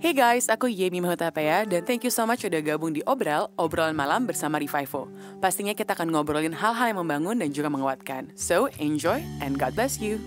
Hey guys, aku Yemi Mahutapaya dan thank you so much udah gabung di Obrolan Malam bersama Revivo. Pastinya kita akan ngobrolin hal-hal yang membangun dan juga menguatkan. So, enjoy and God bless you.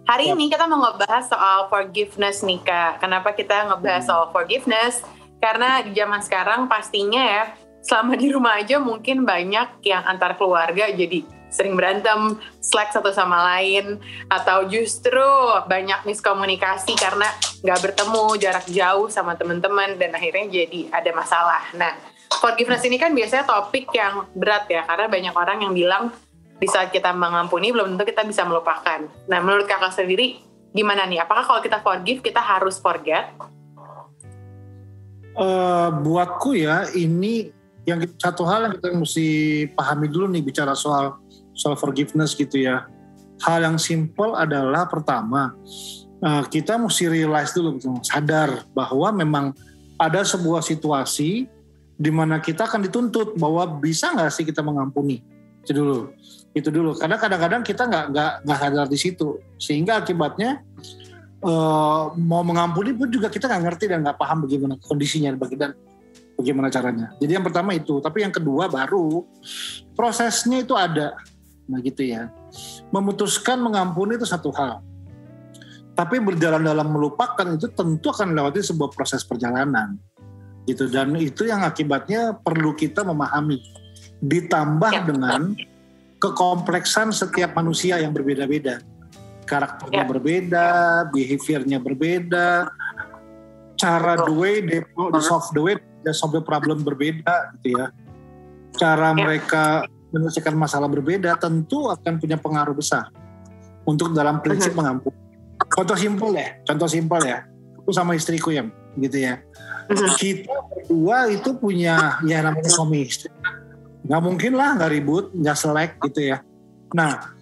Hari ini kita mau ngebahas soal forgiveness nih Kak. Kenapa kita ngebahas soal forgiveness? Karena di zaman sekarang pastinya ya, selama di rumah aja mungkin banyak yang antar keluarga jadi sering berantem, slack satu sama lain, atau justru banyak miskomunikasi karena nggak bertemu, jarak jauh sama teman-teman, dan akhirnya jadi ada masalah. Nah, forgiveness ini kan biasanya topik yang berat ya, karena banyak orang yang bilang di saat kita mengampuni belum tentu kita bisa melupakan. Nah, menurut kakak sendiri gimana nih? Apakah kalau kita forgive kita harus forget? Buatku ya, ini yang satu hal yang kita mesti pahami dulu nih bicara soal forgiveness gitu ya. Hal yang simple adalah pertama, kita mesti realize dulu gitu, sadar bahwa memang ada sebuah situasi di mana kita akan dituntut bahwa bisa nggak sih kita mengampuni. Itu dulu. Karena kadang-kadang kita nggak sadar di situ, sehingga akibatnya mau mengampuni pun juga kita nggak ngerti dan nggak paham bagaimana kondisinya dan bagaimana caranya. Jadi yang pertama itu, tapi yang kedua baru prosesnya itu ada. Nah gitu ya. Memutuskan mengampuni itu satu hal. Tapi berjalan dalam melupakan itu tentu akan melewati sebuah proses perjalanan. Gitu, dan itu yang akibatnya perlu kita memahami. Ditambah dengan kekompleksan setiap manusia yang berbeda-beda. Karakternya berbeda, behaviornya berbeda, cara the way they solve the problem berbeda gitu ya. Cara mereka menyelesaikan masalah berbeda tentu akan punya pengaruh besar untuk dalam prinsip mengampuni. Contoh simpel ya. Aku sama istriku ya, gitu ya. Kita berdua itu punya ya namanya suami istri. Nggak mungkin lah nggak ribut, nggak selek gitu ya. Nah,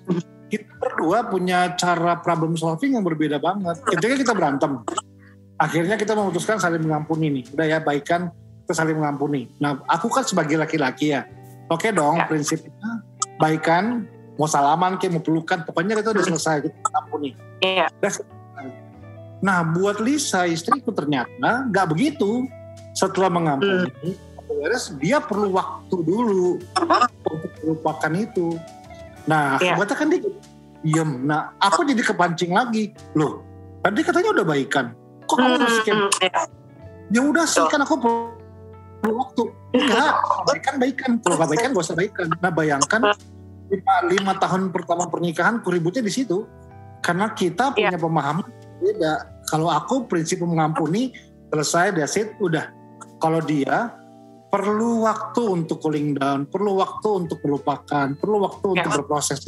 kita berdua punya cara problem solving yang berbeda banget. Ketika kita berantem, akhirnya kita memutuskan saling mengampuni nih. Udah ya, baikan, kita saling mengampuni. Nah, aku kan sebagai laki-laki ya, oke dong, prinsipnya baikan, mau salaman, mau pelukan, pokoknya kita udah selesai, kita mengampuni. Nah, buat Lisa, istriku ternyata nggak begitu. Setelah mengampuni, dia perlu waktu dulu untuk melupakan itu. Nah, akibatnya kan dia diem. Nah, aku jadi kepancing lagi. Loh, tadi katanya udah baikan. Kok kamu masih kayak ya udah sih, kan aku perlu waktu. Enggak, baikan. Kalau gak baikan, gak usah baikan. Nah, bayangkan 5 tahun pertama pernikahan, ributnya di situ. Karena kita punya pemahaman beda. Kalau aku prinsip mengampuni, selesai, that's it, udah. Kalau dia perlu waktu untuk cooling down, perlu waktu untuk melupakan, perlu waktu untuk berproses.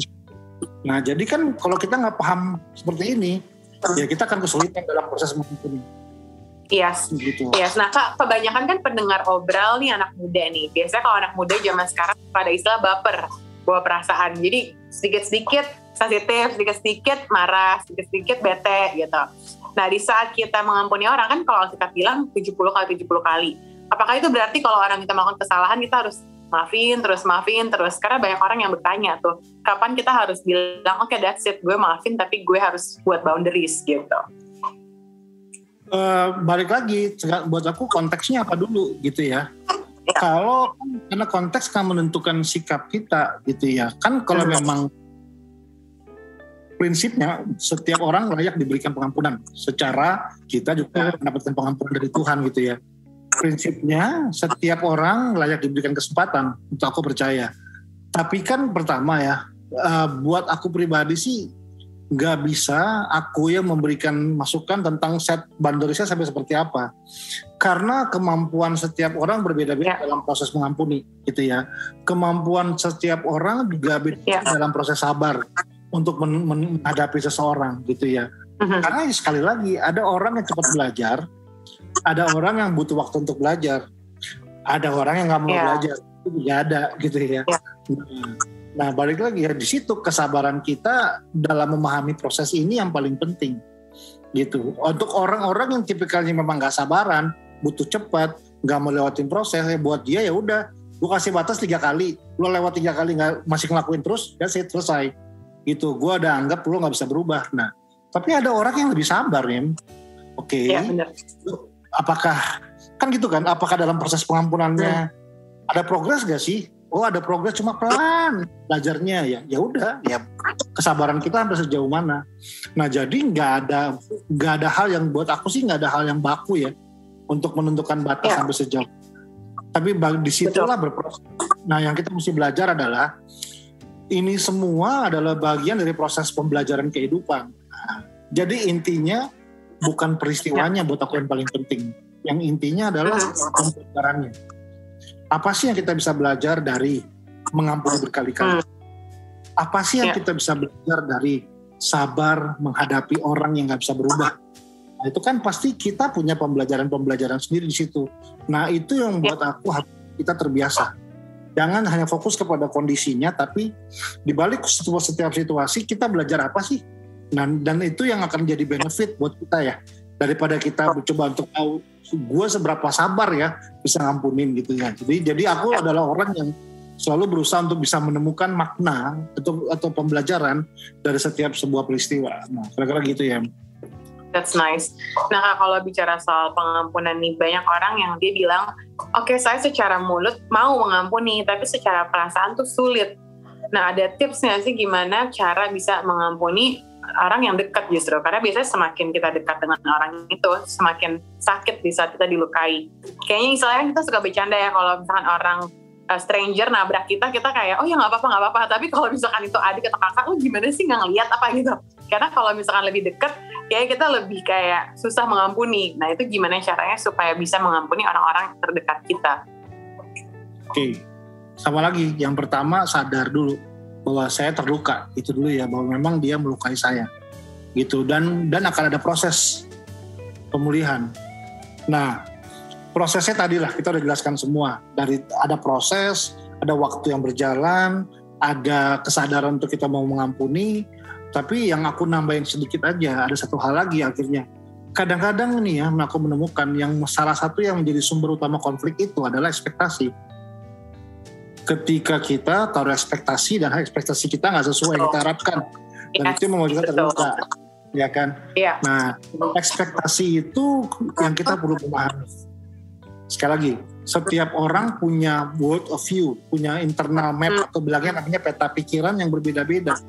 Nah, jadi kan kalau kita nggak paham seperti ini, ya kita akan kesulitan dalam proses mengampuni. Yes. Gitu. Yes. Nah Kak, kebanyakan kan pendengar obral nih anak muda nih. Biasanya kalau anak muda zaman sekarang pada istilah baper, bawa perasaan. Jadi sedikit-sedikit sensitif, sedikit-sedikit marah, sedikit-sedikit bete gitu. Nah di saat kita mengampuni orang kan kalau kita bilang 70 kali 70 kali. Apakah itu berarti kalau orang kita melakukan kesalahan kita harus maafin terus? Karena banyak orang yang bertanya tuh, kapan kita harus bilang oke, that's it, gue maafin tapi gue harus buat boundaries gitu. Balik lagi, buat aku konteksnya apa dulu gitu ya. Kalau karena konteks kan menentukan sikap kita gitu ya. Kan kalau memang prinsipnya setiap orang layak diberikan pengampunan. Secara kita juga mendapatkan pengampunan dari Tuhan gitu ya. Prinsipnya setiap orang layak diberikan kesempatan, untuk aku percaya. Tapi kan pertama ya, buat aku pribadi sih nggak bisa aku yang memberikan masukan tentang set boundariesnya sampai seperti apa. Karena kemampuan setiap orang berbeda-beda dalam proses mengampuni gitu ya. Kemampuan setiap orang juga beda dalam proses sabar untuk menghadapi seseorang gitu ya. Karena sekali lagi ada orang yang cepat belajar, ada orang yang butuh waktu untuk belajar, ada orang yang nggak mau belajar, itu juga ada gitu ya. Nah balik lagi ya, di situ kesabaran kita dalam memahami proses ini yang paling penting gitu. Untuk orang-orang yang tipikalnya memang nggak sabaran, butuh cepat, nggak mau lewatin proses, buat dia ya udah, gue kasih batas 3 kali, lo lewat 3 kali nggak masih ngelakuin terus, ya selesai gitu. Gue udah anggap lo nggak bisa berubah. Nah tapi ada orang yang lebih sabar ya. Oke. apakah kan gitu kan? Apakah dalam proses pengampunannya ada progres gak sih? Oh ada progres cuma pelan belajarnya ya. Ya udah ya kesabaran kita sampai sejauh mana. Nah jadi nggak ada hal yang buat aku sih nggak ada hal yang baku ya untuk menentukan batas sampai sejauh. Tapi disitulah berproses. Nah yang kita mesti belajar adalah ini semua adalah bagian dari proses pembelajaran kehidupan. Nah, jadi intinya bukan peristiwanya buat aku yang paling penting. Yang intinya adalah pembelajarannya. Apa sih yang kita bisa belajar dari mengampuni berkali-kali? Apa sih yang kita bisa belajar dari sabar menghadapi orang yang nggak bisa berubah? Nah, itu kan pasti kita punya pembelajaran sendiri di situ. Nah itu yang membuat aku kita terbiasa. Jangan hanya fokus kepada kondisinya, tapi di balik setiap situasi kita belajar apa sih? Nah, dan itu yang akan jadi benefit buat kita ya. Daripada kita coba untuk tahu gue seberapa sabar ya bisa ngampunin gitu ya. Jadi aku adalah orang yang selalu berusaha untuk bisa menemukan makna atau pembelajaran dari setiap sebuah peristiwa. Nah, kira-kira gitu ya. That's nice. Nah Kak, kalau bicara soal pengampunan nih, banyak orang yang dia bilang, oke, saya secara mulut mau mengampuni, tapi secara perasaan tuh sulit. Nah ada tips nggak sih gimana cara bisa mengampuni orang yang dekat justru? Karena biasanya semakin kita dekat dengan orang itu, semakin sakit di saat kita dilukai. Kayaknya misalnya kita suka bercanda ya, kalau misalkan orang stranger nabrak kita kayak, oh ya nggak apa-apa. Tapi kalau misalkan itu adik atau kakak, lu gimana sih nggak ngeliat apa gitu? Karena kalau misalkan lebih dekat, kayak kita lebih kayak susah mengampuni. Nah itu gimana caranya supaya bisa mengampuni orang-orang terdekat kita? Oke, sama lagi. Yang pertama sadar dulu bahwa saya terluka. Itu dulu ya, bahwa memang dia melukai saya. Gitu. Dan akan ada proses pemulihan. Nah, prosesnya tadilah kita udah jelaskan semua. Dari ada proses, ada waktu yang berjalan, ada kesadaran untuk kita mau mengampuni. Tapi yang aku nambahin sedikit aja, ada satu hal lagi akhirnya. Kadang-kadang nih ya, aku menemukan yang salah satu yang menjadi sumber utama konflik itu adalah ekspektasi. Ketika kita taruh ekspektasi dan ekspektasi kita nggak sesuai yang kita harapkan, dan itu membuat kita terluka, ya kan? Yeah. Nah, ekspektasi itu yang kita perlu memahami. Sekali lagi, setiap orang punya world of view, punya internal map atau bilangnya namanya peta pikiran yang berbeda-beda.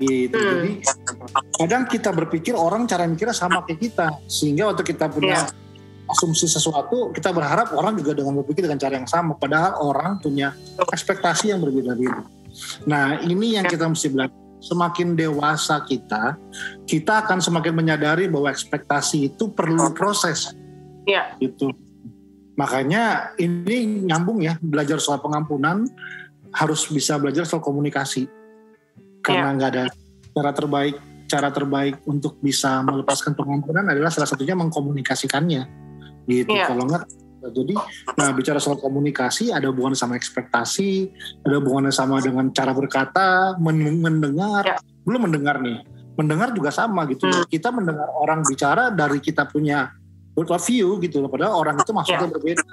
Gitu. Jadi kadang kita berpikir orang cara mikirnya sama kayak kita, sehingga waktu kita punya asumsi sesuatu kita berharap orang juga dengan berpikir dengan cara yang sama, padahal orang punya ekspektasi yang berbeda-beda. Nah ini yang kita mesti belajar. Semakin dewasa kita akan semakin menyadari bahwa ekspektasi itu perlu proses. Gitu. Makanya ini nyambung ya, belajar soal pengampunan harus bisa belajar soal komunikasi. Karena nggak ada cara terbaik untuk bisa melepaskan pengampunan adalah salah satunya mengkomunikasikannya gitu. Kalau nggak jadi, nah bicara soal komunikasi ada hubungannya sama ekspektasi, ada hubungannya sama dengan cara berkata, mendengar. Belum mendengar juga sama gitu. Kita mendengar orang bicara dari kita punya world of view gitu, padahal orang itu maksudnya berbeda.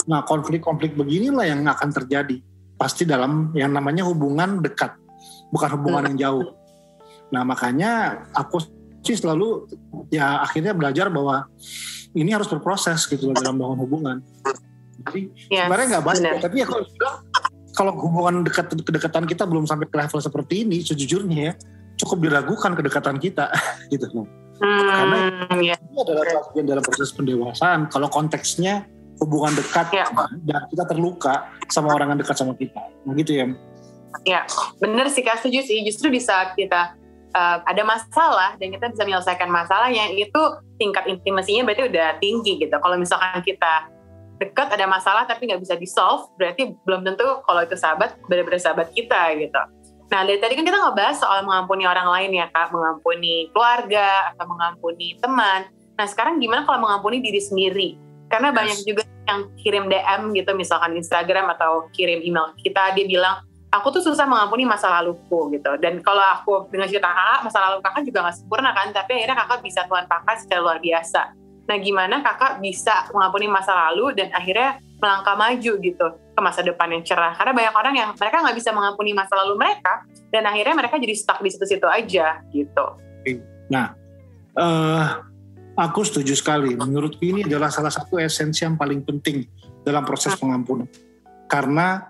Nah konflik-konflik beginilah yang akan terjadi pasti dalam yang namanya hubungan dekat, bukan hubungan yang jauh. Nah makanya aku sih selalu ya akhirnya belajar bahwa ini harus berproses gitu dalam bangun hubungan. Jadi sebenarnya nggak banyak, tapi ya kalau hubungan kedekatan kita belum sampai ke level seperti ini, sejujurnya ya cukup diragukan kedekatan kita gitu. Karena ini adalah bagian dalam proses pendewasaan. Kalau konteksnya hubungan dekat dan kita terluka sama orang yang dekat sama kita, gitu ya. Ya, benar sih Kak, setuju sih. Justru di saat kita ada masalah dan kita bisa menyelesaikan masalahnya, itu tingkat intimasinya berarti udah tinggi gitu. Kalau misalkan kita dekat ada masalah tapi nggak bisa di-solve, berarti belum tentu kalau itu sahabat, benar-benar sahabat kita gitu. Nah dari tadi kan kita ngebahas soal mengampuni orang lain ya Kak, mengampuni keluarga atau mengampuni teman. Nah sekarang gimana kalau mengampuni diri sendiri? Karena banyak juga yang kirim DM gitu, misalkan Instagram atau kirim email kita, dia bilang, aku tuh susah mengampuni masa laluku gitu. Dan kalau aku dengan cerita kakak, masa lalu kakak juga gak sempurna kan, tapi akhirnya kakak bisa Tuhan pakai secara luar biasa. Nah gimana kakak bisa mengampuni masa lalu dan akhirnya melangkah maju gitu ke masa depan yang cerah? Karena banyak orang yang mereka gak bisa mengampuni masa lalu mereka, dan akhirnya mereka jadi stuck di situ-situ aja gitu. Nah, Aku setuju sekali. Menurutku ini adalah salah satu esensi yang paling penting dalam proses pengampunan. Karena